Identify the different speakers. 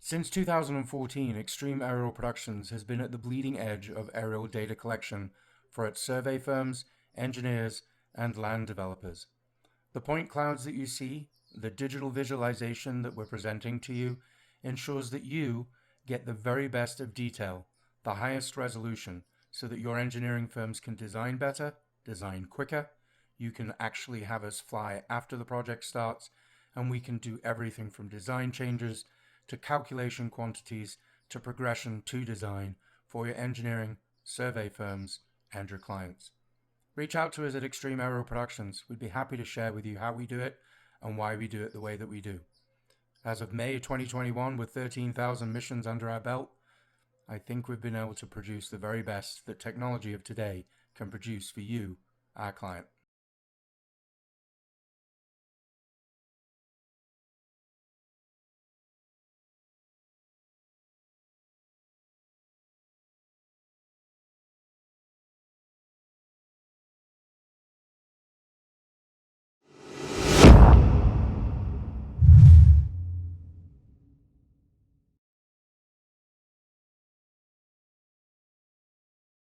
Speaker 1: Since 2014, Extreme Aerial Productions has been at the bleeding edge of aerial data collection for its survey firms, engineers, and land developers. The point clouds that you see, the digital visualization that we're presenting to you, ensures that you get the very best of detail, the highest resolution, so that your engineering firms can design better, design quicker, you can actually have us fly after the project starts, and we can do everything from design changes to calculation quantities to progression to design for your engineering, survey firms, and your clients. Reach out to us at Extreme Aerial Productions. We'd be happy to share with you how we do it and why we do it the way that we do. As of May 2021, with 13,000 missions under our belt, I think we've been able to produce the very best that technology of today can produce for you, our client.